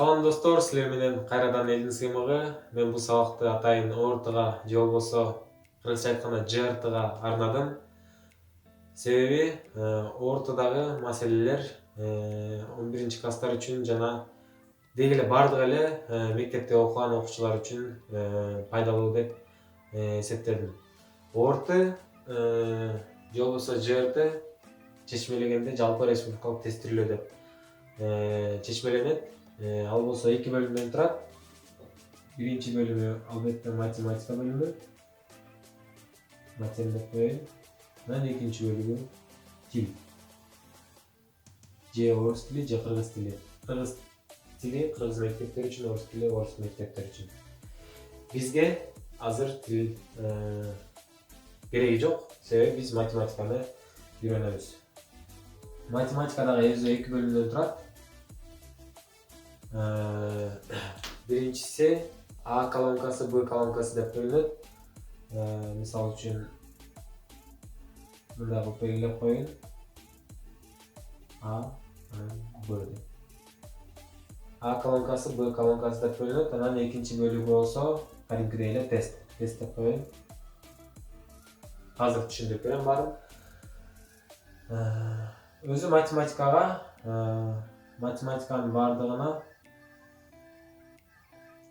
Салам достор, силер менен кайрадан элдин сыймыгы. Мен бул сабакты атайын ортага же болбосо кыргызча айтканда ЖРТга арнадым. Себеби ортодагы маселелер 11-класстар үчүн жана деги эле бардык эле мектепте окуган окуучулар үчүн пайдалуу деп эсептедим. Орты же болбосо ЖРТ чечмелегенде жалпы республикалык тестирлөө деп чечмеленет. Ал болсо 2 бөлүмдөн турат. Биринчи бөлүмү албетте математика бөлүмү. Матем деп коеюн. Анан экинчи бөлүмү тил. Же орус тили, же кыргыз тили. Кыргыз тили кыргыз мектептери үчүн, орус тили орус мектептери үчүн. Бизге азыр тил кереги жок, себеби биз математиканы үйрөнөбүз. Математика дагы өзү 2 бөлүмдөн турат. Биринчиси А колонкасы, Б колонкасы деп бөлүнөт. Мисалы үчүн мындай кылып белгилеп коеюн. А, Б деп. А колонкасы, Б колонкасы деп бөлүнөт. Анан экинчи бөлүгү болсо кадимкидей эле тест деп коеюн. Азыр түшүндүрүп берем баарын. Өзү математиканын бардыгына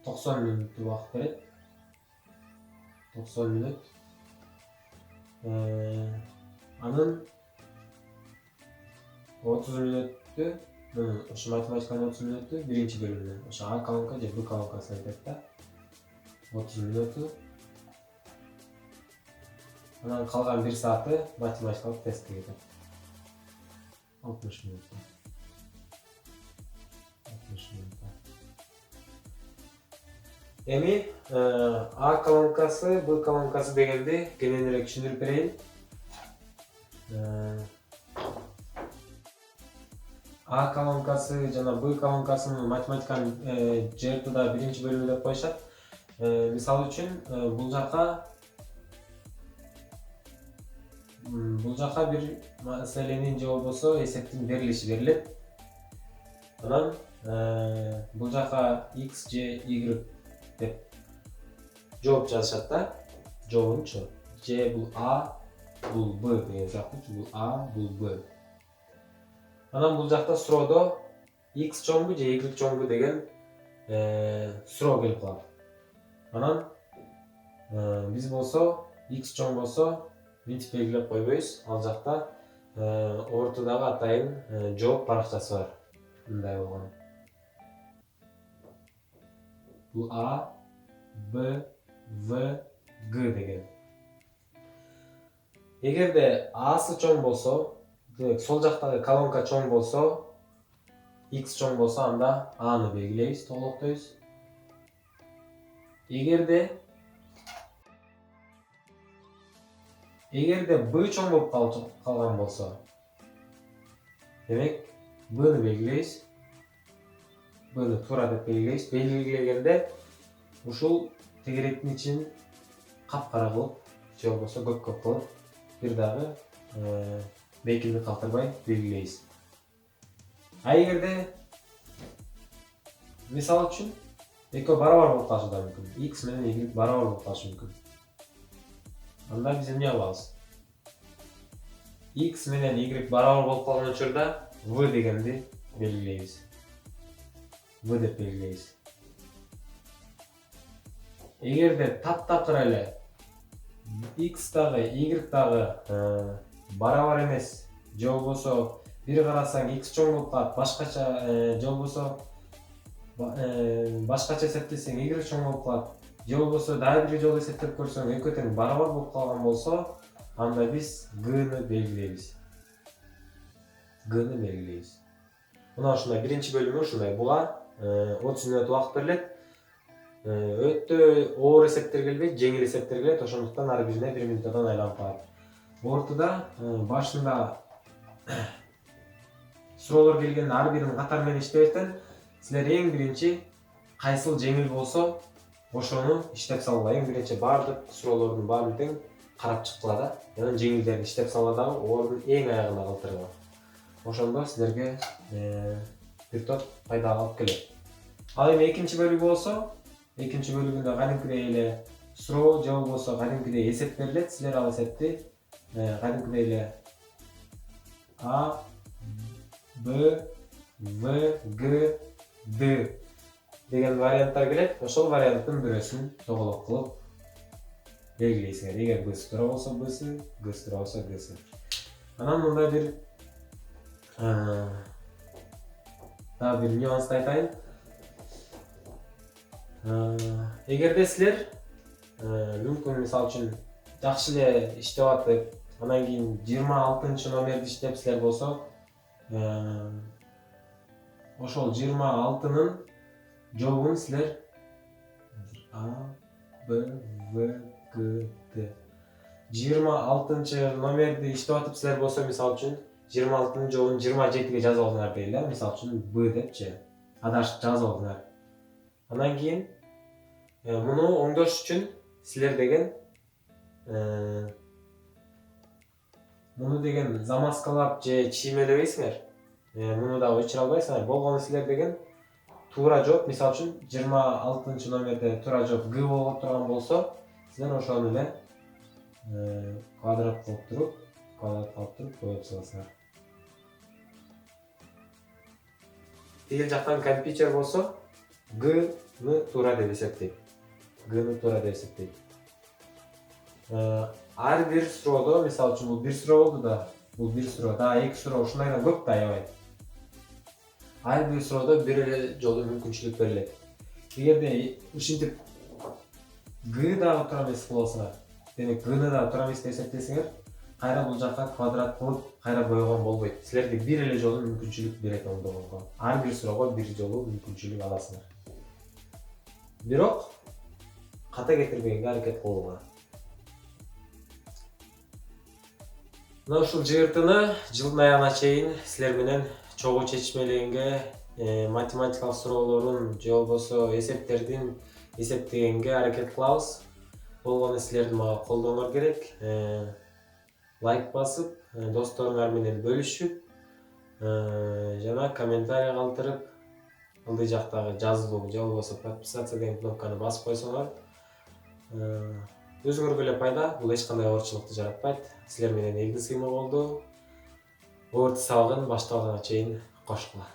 90 мүнөттүк убакыт берет. 90 мүнөт. Анын 30 мүнөттү, ошо математиканын 30 мүнөттү биринчи бөлүмүнө, ошо А колонка же Б колонкасы айтат да. 30 мүнөттү. Анан калган 1 сааты математикалык тестке кетет. 60 мүнөт. 60 мүнөт. Эми А колонкасы, Б колонкасы дегенди кененирээк түшүндүрүп берейин. А колонкасы жана Б колонкасынын математиканын ЖРТда биринчи бөлүмү деп коюшат. Мисалы үчүн бул жака бир маселенин же болбосо эсептин берилиши берилет. Анан бул жака X же Y деп жооп жазышат да. Жообунчу. Же бул А, бул Б деген сыяктуу. Бул А, бул Б. Анан бул жакта суроодо X чоңбу же Y чоңбу деген суроо келип калат. Анан биз болсо X чоң болсо мынтип белгилеп койбойбуз. Ал жакта ортодагы атайын жооп баракчасы бар. Мындай болгон. Бул А, Б, В, Г деген. Эгерде Асы чоң болсо, сол жактагы колонка чоң болсо, X чоң болсо, анда Аны белгилейбиз, толуктойбуз. Эгерде Б чоң болуп калган болсо, демек Бны белгилейбиз. Бны туура деп белгилейбиз. Белгилегенде ушул тегеректин ичин капкара кылып, же болбосо көк кылып, бир дагы бекинди калтырбай белгилейбиз. А эгерде мисалы үчүн экөө барабар болуп калышы да мүмкүн. X менен Y барабар болуп калышы мүмкүн. Анда биз эмне кылабыз? X менен Y барабар болуп калган учурда V дегенди белгилейбиз. V деп белгилейбиз. Эгерде таптакыр эле X дагы Y дагы барабар эмес, же болбосо бир карасаң X чоң болуп калат, башкача же болбосо башкача эсептесең Y чоң болуп калат, же болбосо дагы бир жолу эсептеп көрсөң экөө тең барабар болуп калган болсо, анда биз G'ны белгилейбиз. G'ны белгилейбиз. Мына ушундай биринчи бөлүмү ушундай. Буга 30 мүнөт убакыт берилет. Өтө оор эсептер келбейт, жеңил эсептер келет, ошондуктан ар бирине 1 минуттан айланып калат. Ортодо башында суроолор келгенде ар бирин катар менен иштебестен, силер эң биринчи кайсыл жеңил болсо, ошону иштеп салгыла. Эң биринчи бардык суроолордун баарын тең карап чыккыла да. Анан жеңилдерин иштеп салгыла дагы ордун эң аягына калтыргыла. Ошондо силерге бир топ пайда алып келет. Ал эми экинчи бөлүгү болсо, экинчи бөлүгүндө кадимкидей эле суроо же болбосо кадимкидей эсеп берилет. Силер ал эсепти кадимкидей эле А, Б, В, Г, Д деген варианттар келет. Ошол варианттын бирөөсүн чогулук кылып белгилейсиңер. Эгер Б туура болсо Б'си, Г туура болсо Г'си. Анан мындай бир дагы бир нюансты айтайын. Эгерде силер мүмкүн мисалы үчүн жакшы эле иштеп атып, анан кийин 26 номерди иштеп силер болсо, ошол 26-нын жообун силер А, Б, В, Г, Д. 26 номерди иштеп атып силер болсо, мисалы үчүн 26-нын жообун 27-ге жазып алдыңар дейли, мисалы үчүн Б депчи. Адашып жазып алдыңар. Андан кийин муну оңдош үчүн силер деген муну деген замазкалап же чиймелебейсиңер. Муну да өчүрө албайсыңар. Болгону силер деген туура жооп, мисалы үчүн 26 номерде туура жооп Г болуп турган болсо, силер ошону эле квадрат кылып туруп коюп саласыңар. Тигил жактан компьютер болсо, Г'ны туура деп эсептейт. Ар бир суроодо, мисалы үчүн бул бир суроо болду да, бул бир суроо, дагы эки суроо ушундайдан көп да аябай. Ар бир суроодо бир эле жолу мүмкүнчүлүк берилет. Эгерде ушинтип Г дагы туура эмес болсо, демек Г'ны дагы туура эмес деп эсептесеңер, кайра бул жакка квадрат кылып кайра бойгон болбойт. Силерге бир эле жолу мүмкүнчүлүк берет оңдогонго. Ар бир суроого бир жолу мүмкүнчүлүк аласыңар. Бирок ката кетирбегенге аракет кылыңар. Мына ушул жыйыртыны жылдын аягына чейин силер менен чогуу чечмелегенге, математикалык суроолордун же болбосо эсептердин эсептегенге аракет кылабыз. Болгону силердин мага колдооңор керек. Лайк басып, досторуңар менен бөлүшүп, жана комментарий калтырып, ылдый жактагы жазылуу же болбосо подписаться деген кнопканы басып койсоңор, өзүңөргө эле пайда, бул эч кандай оорчулукту жаратпайт. Силер менен элдин сыймы болду. Орто сабагын башталганга чейин кошкула.